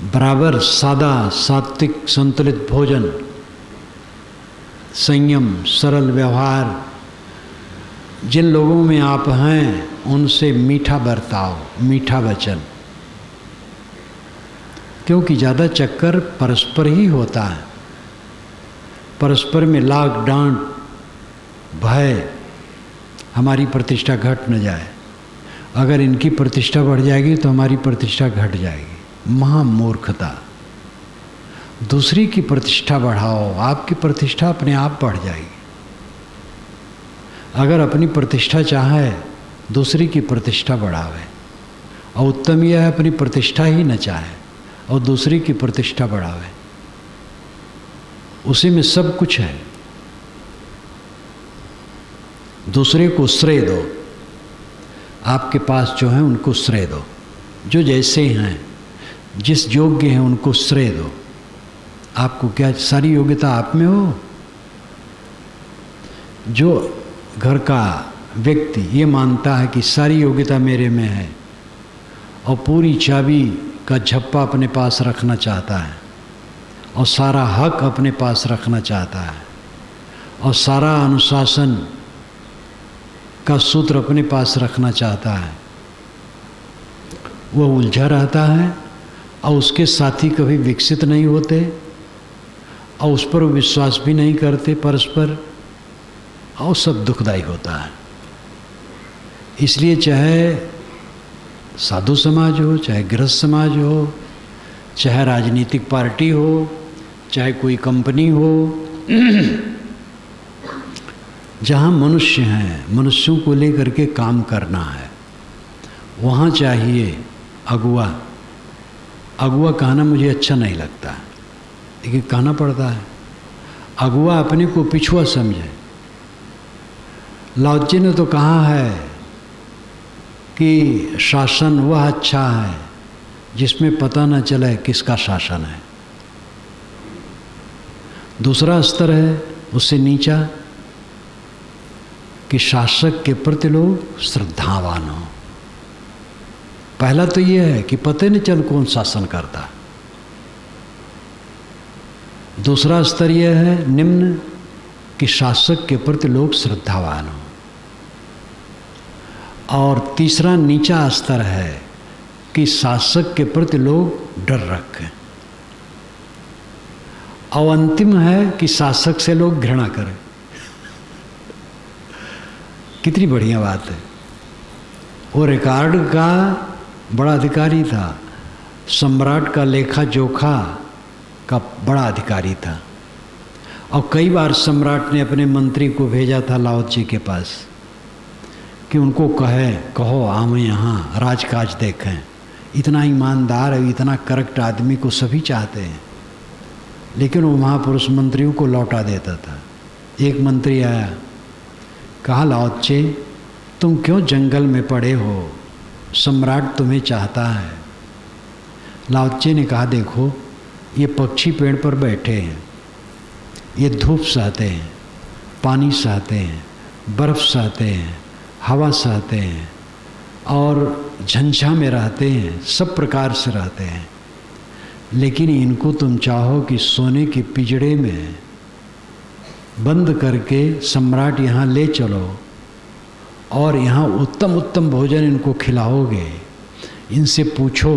बराबर सादा सात्विक संतुलित भोजन, संयम सरल व्यवहार, जिन लोगों में आप हैं उनसे मीठा बर्ताव, मीठा वचन, क्योंकि ज़्यादा चक्कर परस्पर ही होता है। परस्पर में लाग डांट भय, हमारी प्रतिष्ठा घट न जाए। अगर इनकी प्रतिष्ठा बढ़ जाएगी तो हमारी प्रतिष्ठा घट जाएगी। महामूर्खता। दूसरी की प्रतिष्ठा बढ़ाओ, आपकी प्रतिष्ठा अपने आप बढ़ जाएगी। अगर अपनी प्रतिष्ठा चाहे दूसरी की प्रतिष्ठा बढ़ावे, और उत्तम यह है अपनी प्रतिष्ठा ही न चाहे और दूसरी की प्रतिष्ठा बढ़ावे, उसी में सब कुछ है। दूसरे को श्रेय दो, आपके पास जो है उनको श्रेय दो, जो जैसे हैं जिस योग्य हैं उनको श्रेय दो। आपको क्या सारी योग्यता आप में हो? जो घर का व्यक्ति ये मानता है कि सारी योग्यता मेरे में है और पूरी चाबी का झप्पा अपने पास रखना चाहता है और सारा हक अपने पास रखना चाहता है और सारा अनुशासन का सूत्र अपने पास रखना चाहता है, वह उलझा रहता है और उसके साथी कभी विकसित नहीं होते और उस पर विश्वास भी नहीं करते परस्पर, और सब दुखदायी होता है। इसलिए चाहे साधु समाज हो, चाहे गृहस्थ समाज हो, चाहे राजनीतिक पार्टी हो, चाहे कोई कंपनी हो, जहाँ मनुष्य हैं, मनुष्यों को लेकर के काम करना है, वहाँ चाहिए अगुआ। अगुआ कहना मुझे अच्छा नहीं लगता, लेकिन कहना पड़ता है। अगुआ अपने को पिछुआ समझे। लाओ जी ने तो कहा है कि शासन वह अच्छा है जिसमें पता न चले किसका शासन है। दूसरा स्तर है उससे नीचा कि शासक के प्रति लोग श्रद्धावान हो। पहला तो यह है कि पता नहीं चल कौन शासन करता। दूसरा स्तर यह है निम्न कि शासक के प्रति लोग श्रद्धावान हो। और तीसरा नीचा स्तर है कि शासक के प्रति लोग डर रखें। और अंतिम है कि शासक से लोग घृणा करें। कितनी बढ़िया बात है। वो रिकॉर्ड का बड़ा अधिकारी था, सम्राट का लेखा जोखा का बड़ा अधिकारी था, और कई बार सम्राट ने अपने मंत्री को भेजा था लाओ जी के पास कि उनको कहो आम यहाँ राजकाज देखें। इतना ईमानदार है, इतना करेक्ट आदमी को सभी चाहते हैं, लेकिन वो महापुरुष मंत्रियों को लौटा देता था। एक मंत्री आया, कहा लाओ जी तुम क्यों जंगल में पड़े हो, सम्राट तुम्हें चाहता है। लाओ जी ने कहा देखो ये पक्षी पेड़ पर बैठे हैं, ये धूप सहते हैं, पानी सहते हैं, बर्फ़ सहते हैं, हवा सहते हैं और झंझा में रहते हैं, सब प्रकार से रहते हैं। लेकिन इनको तुम चाहो कि सोने के पिंजड़े में बंद करके सम्राट यहाँ ले चलो और यहाँ उत्तम उत्तम भोजन इनको खिलाओगे। इनसे पूछो,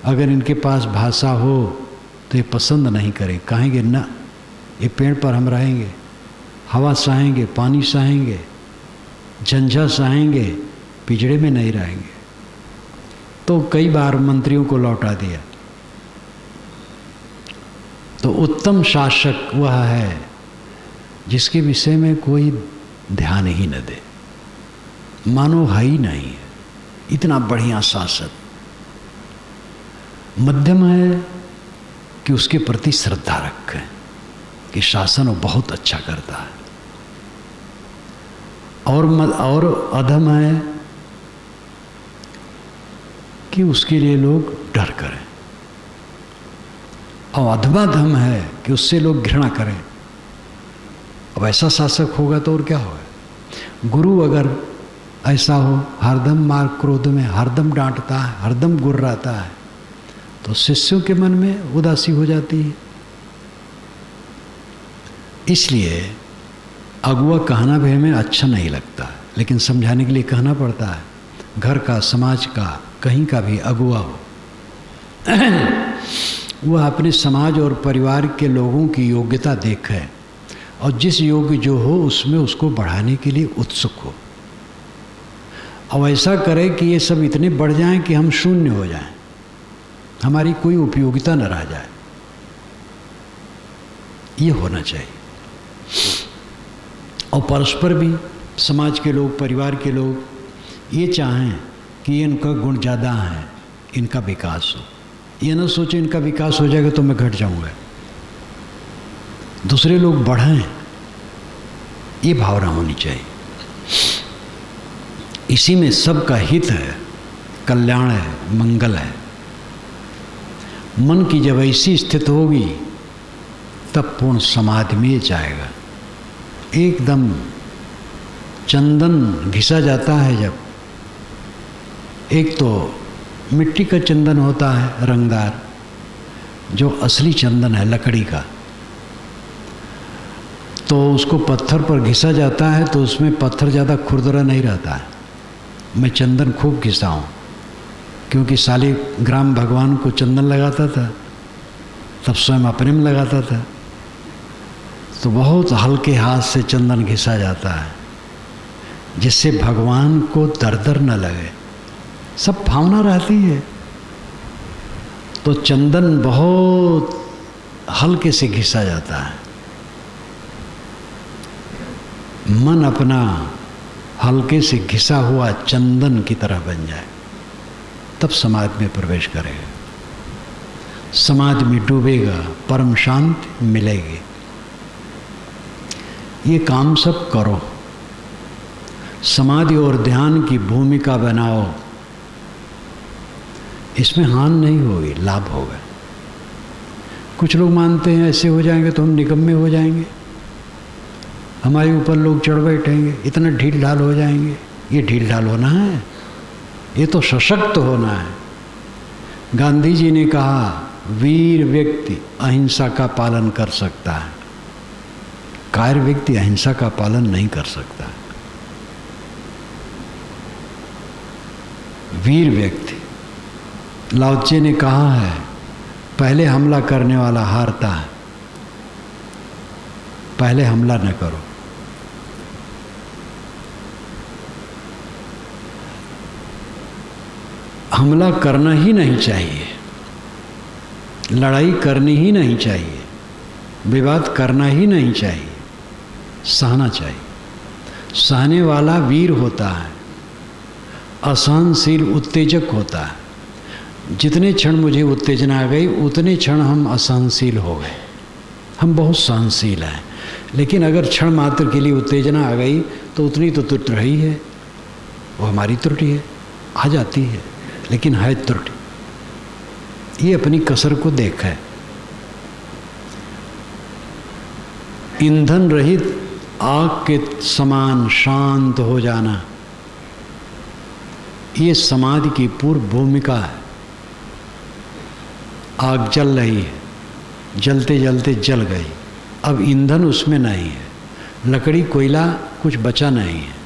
अगर इनके पास भाषा हो तो ये पसंद नहीं करें, कहेंगे ना ये पेड़ पर हम रहेंगे, हवा सहेंगे, पानी सहेंगे, झंझा सहेंगे, पिंजड़े में नहीं रहेंगे। तो कई बार मंत्रियों को लौटा दिया। तो उत्तम शासक वह है जिसके विषय में कोई ध्यान ही न दे, मानो है ही नहीं है, इतना बढ़िया शासक। मध्यम है कि उसके प्रति श्रद्धा रखें कि शासन वो बहुत अच्छा करता है। और अधम है कि उसके लिए लोग डर करें, और अधमाधम है कि उससे लोग घृणा करें। अब ऐसा शासक होगा तो और क्या होगा। गुरु अगर ऐसा हो, हरदम मार क्रोध में, हरदम डांटता है, हरदम गुर्राता है, तो शिष्यों के मन में उदासी हो जाती है। इसलिए अगुआ कहना भी हमें अच्छा नहीं लगता, लेकिन समझाने के लिए कहना पड़ता है। घर का, समाज का, कहीं का भी अगुआ हो, वह अपने समाज और परिवार के लोगों की योग्यता देखे और जिस योग्य जो हो उसमें उसको बढ़ाने के लिए उत्सुक हो, और ऐसा करे कि ये सब इतने बढ़ जाएं कि हम शून्य हो जाएं, हमारी कोई उपयोगिता न रह जाए। ये होना चाहिए। और परस्पर भी समाज के लोग, परिवार के लोग ये चाहें कि इनका गुण ज़्यादा है, इनका विकास हो। ये ना सोचें इनका विकास हो जाएगा तो मैं घट जाऊंगा, दूसरे लोग बढ़ें, ये भावना होनी चाहिए। इसी में सबका हित है, कल्याण है, मंगल है। मन की जब ऐसी स्थिति होगी तब पूर्ण समाधि में जाएगा। एकदम चंदन घिसा जाता है जब, एक तो मिट्टी का चंदन होता है रंगदार, जो असली चंदन है लकड़ी का, तो उसको पत्थर पर घिसा जाता है तो उसमें पत्थर ज़्यादा खुरदरा नहीं रहता है। मैं चंदन खूब घिसा हूँ, क्योंकि शालिग्राम भगवान को चंदन लगाता था, तब स्वयं अपने में लगाता था, तो बहुत हल्के हाथ से चंदन घिसा जाता है जिससे भगवान को दर्द न लगे, सब भावना रहती है। तो चंदन बहुत हल्के से घिसा जाता है। मन अपना हल्के से घिसा हुआ चंदन की तरह बन जाए, तब समाधि में प्रवेश करेगा, समाधि में डूबेगा, परम शांति मिलेगी। ये काम सब करो, समाधि और ध्यान की भूमिका बनाओ, इसमें हानि नहीं होगी, लाभ होगा। कुछ लोग मानते हैं ऐसे हो जाएंगे तो हम निकम्मे हो जाएंगे, हमारे ऊपर लोग चढ़ बैठेंगे, इतना ढील ढाल हो जाएंगे। ये ढील ढाल होना है, ये तो सशक्त होना है। गांधी जी ने कहा, वीर व्यक्ति अहिंसा का पालन कर सकता है, कायर व्यक्ति अहिंसा का पालन नहीं कर सकता। वीर व्यक्ति, लाओ त्से ने कहा है, पहले हमला करने वाला हारता है, पहले हमला न करो। हमला करना ही नहीं चाहिए, लड़ाई करनी ही नहीं चाहिए, विवाद करना ही नहीं चाहिए, सहना चाहिए। सहने वाला वीर होता है, असहनशील उत्तेजक होता है। जितने क्षण मुझे उत्तेजना आ गई उतने क्षण हम असहनशील हो गए। हम बहुत सहनशील हैं, लेकिन अगर क्षण मात्र के लिए उत्तेजना आ गई तो उतनी तो त्रुटि रही है, वो हमारी त्रुटि है, आ जाती है, लेकिन है त्रुटि। ये अपनी कसर को देखा है। ईंधन रहित आग के समान शांत हो जाना, ये समाधि की पूर्व भूमिका है। आग जल रही है, जलते जलते जल गई, अब ईंधन उसमें नहीं है, लकड़ी कोयला कुछ बचा नहीं है,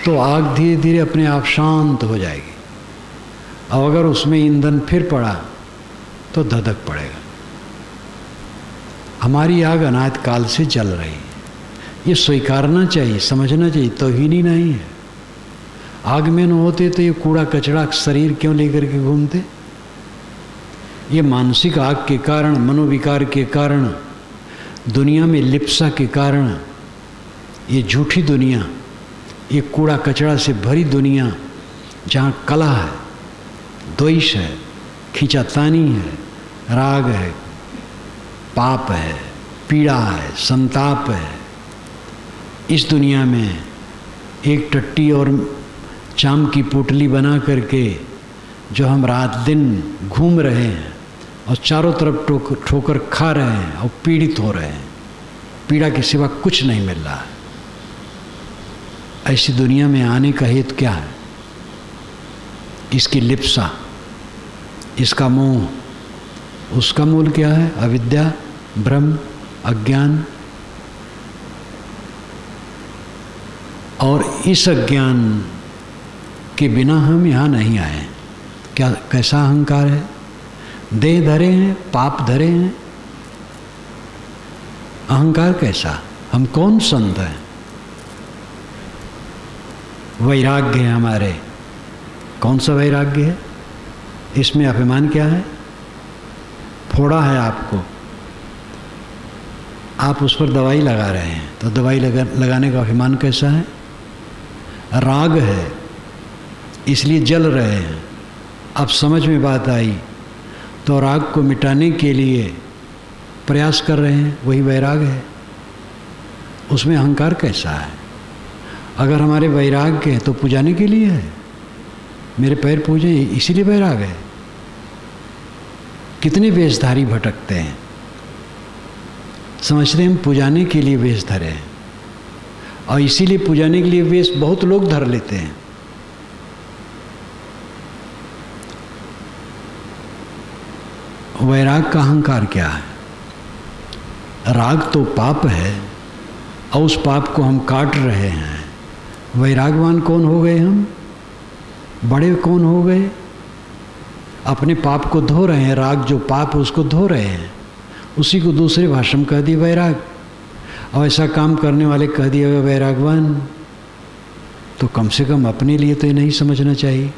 तो आग धीरे धीरे अपने आप शांत हो जाएगी। अब अगर उसमें ईंधन फिर पड़ा तो धधक पड़ेगा। हमारी आग अनाद काल से जल रही है, ये स्वीकारना चाहिए, समझना चाहिए, तौहीन ही नहीं है। आग में न होते तो ये कूड़ा कचरा शरीर क्यों लेकर के घूमते। ये मानसिक आग के कारण, मनोविकार के कारण, दुनिया में लिप्सा के कारण, ये झूठी दुनिया, ये कूड़ा कचरा से भरी दुनिया, जहाँ कला है, द्वेष है, खींचातानी है, राग है, पाप है, पीड़ा है, संताप है, इस दुनिया में एक टट्टी और चाम की पोटली बना करके जो हम रात दिन घूम रहे हैं और चारों तरफ ठोकर खा रहे हैं और पीड़ित हो रहे हैं, पीड़ा के सिवा कुछ नहीं मिल रहा। ऐसी दुनिया में आने का हेतु क्या है? इसकी लिप्सा, इसका मोह, उसका मूल क्या है? अविद्या, भ्रम, अज्ञान। और इस अज्ञान के बिना हम यहाँ नहीं आए। क्या कैसा अहंकार है? देह धरे हैं, पाप धरे हैं, अहंकार कैसा? हम कौन संत हैं? वैराग्य है हमारे। कौन सा वैराग्य है? इसमें अभिमान क्या है? फोड़ा है आपको, आप उस पर दवाई लगा रहे हैं, तो दवाई लगाने का अभिमान कैसा है? राग है, इसलिए जल रहे हैं। अब समझ में बात आई तो राग को मिटाने के लिए प्रयास कर रहे हैं, वही वैराग है। उसमें अहंकार कैसा है? अगर हमारे वैराग्य है तो पुजाने के लिए है, मेरे पैर पूजे इसीलिए वैराग है। कितने वेशधारी भटकते हैं, समझते हैं हम पुजाने के लिए वेश धरे हैं, और इसीलिए पुजाने के लिए वेश बहुत लोग धर लेते हैं। वैराग का अहंकार क्या है? राग तो पाप है और उस पाप को हम काट रहे हैं। वैरागवान कौन हो गए हम? बड़े कौन हो गए? अपने पाप को धो रहे हैं। राग जो पाप उसको धो रहे हैं, उसी को दूसरे भाषा में कह दिया वैराग। और ऐसा काम करने वाले कह दिया वैरागवान, तो कम से कम अपने लिए तो ये नहीं समझना चाहिए,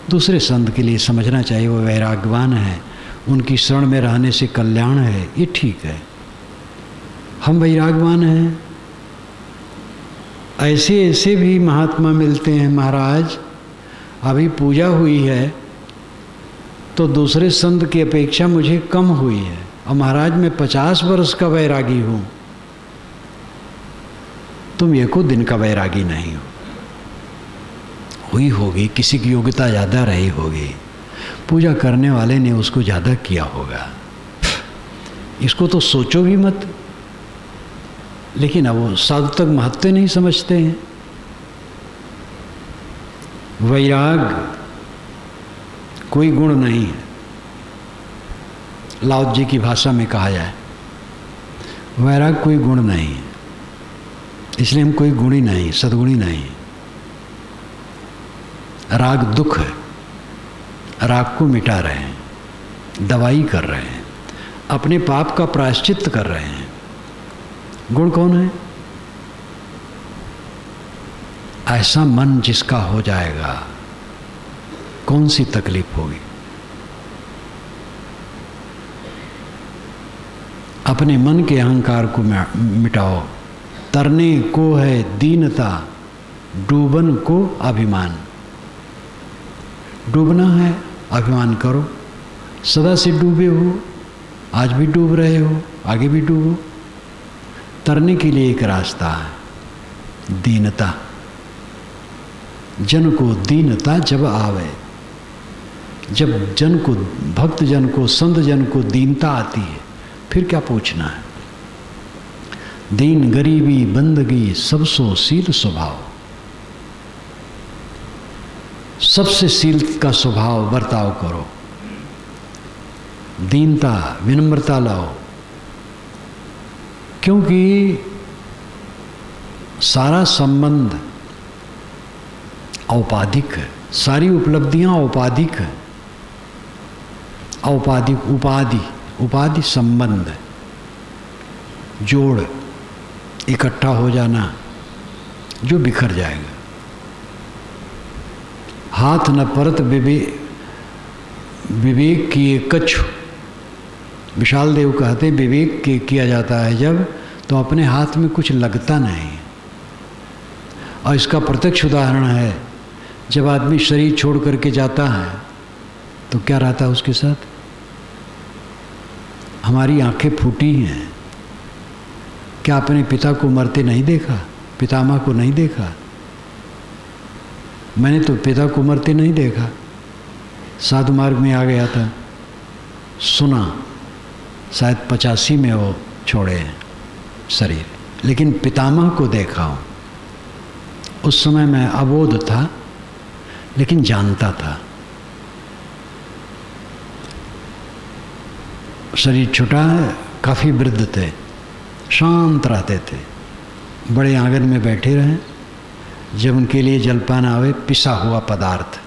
दूसरे संत के लिए समझना चाहिए वो वैरागवान है, उनकी शरण में रहने से कल्याण है, ये ठीक है। हम वैरागवान हैं। ऐसे ऐसे भी महात्मा मिलते हैं। महाराज अभी पूजा हुई है तो दूसरे संत की अपेक्षा मुझे कम हुई है, और महाराज मैं 50 वर्ष का वैरागी हूँ, तुम एको दिन का वैरागी नहीं हो। हुई होगी, किसी की योग्यता ज़्यादा रही होगी, पूजा करने वाले ने उसको ज़्यादा किया होगा, इसको तो सोचो भी मत। लेकिन अब वो साधु तक महत्व नहीं समझते हैं। वैराग कोई गुण नहीं है। लाओ जी की भाषा में कहा जाए, वैराग कोई गुण नहीं है, इसलिए हम कोई गुणी नहीं, सद्गुणी नहीं। राग दुख है, राग को मिटा रहे हैं, दवाई कर रहे हैं, अपने पाप का प्रायश्चित कर रहे हैं। गुण कौन है? ऐसा मन जिसका हो जाएगा, कौन सी तकलीफ होगी? अपने मन के अहंकार को मिटाओ। तरने को है दीनता, डूबन को अभिमान। डूबना है, अभिमान करो। सदा से डूबे हो, आज भी डूब रहे हो, आगे भी डूबो। तरने के लिए एक रास्ता है, दीनता। जन को दीनता जब आवे, जब जन को, भक्त जन को, संत जन को दीनता आती है, फिर क्या पूछना है? दीन गरीबी बंदगी सब सो शील स्वभाव। सबसे शील का स्वभाव बर्ताव करो, दीनता विनम्रता लाओ। क्योंकि सारा संबंध औपाधिक है, सारी उपलब्धियां औपाधिक है। औपाधिक उपाधि, उपाधि संबंध, जोड़, इकट्ठा हो जाना, जो बिखर जाएगा। हाथ न परत विवेक किए कछु। विशाल देव कहते विवेक के किया जाता है जब, तो अपने हाथ में कुछ लगता नहीं। और इसका प्रत्यक्ष उदाहरण है, जब आदमी शरीर छोड़ करके जाता है तो क्या रहता है उसके साथ? हमारी आंखें फूटी हैं। क्या अपने पिता को मरते नहीं देखा? पितामह को नहीं देखा? मैंने तो पिता को मरते नहीं देखा, साधु मार्ग में आ गया था, सुना शायद 85 में वो छोड़े हैं शरीर, लेकिन पितामह को देखा हूँ। उस समय मैं अबोध था लेकिन जानता था। शरीर छोटा है, काफ़ी वृद्ध थे, शांत रहते थे, बड़े आंगन में बैठे रहे। जब उनके लिए जलपान आवे, पिसा हुआ पदार्थ,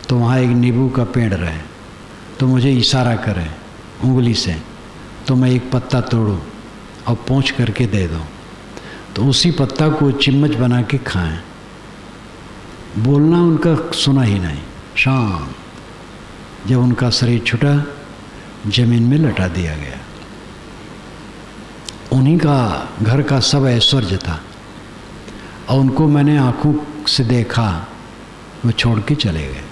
तो वहाँ एक नींबू का पेड़ रहे, तो मुझे इशारा करें उंगली से, तो मैं एक पत्ता तोड़ूं और पोंछ करके दे दूं, तो उसी पत्ता को चिम्मच बना के खाएं। बोलना उनका सुना ही नहीं, शांत। जब उनका शरीर छूटा, जमीन में लटा दिया गया। उन्हीं का घर का सब ऐश्वर्य था और उनको मैंने आंखों से देखा, वो छोड़ के चले गए।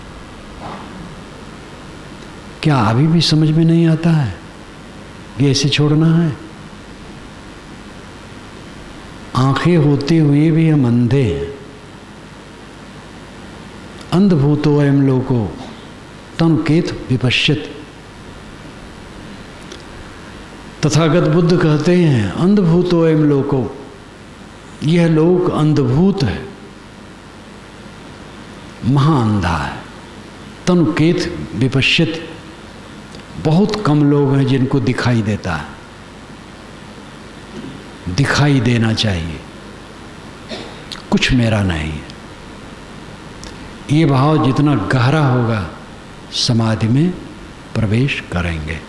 क्या अभी भी समझ में नहीं आता है कि ऐसे छोड़ना है? आंखें होते हुए भी हम अंधे हैं। अंधभूतो अयं लोको तनुकेत विपश्यति। तथागत बुद्ध कहते हैं अंधभूतो अयं लोको, यह लोक अंधभूत है, महाअंधा है। तनुकेत विपश्यति, बहुत कम लोग हैं जिनको दिखाई देता है। दिखाई देना चाहिए, कुछ मेरा नहीं है। ये भाव जितना गहरा होगा समाधि में प्रवेश करेंगे।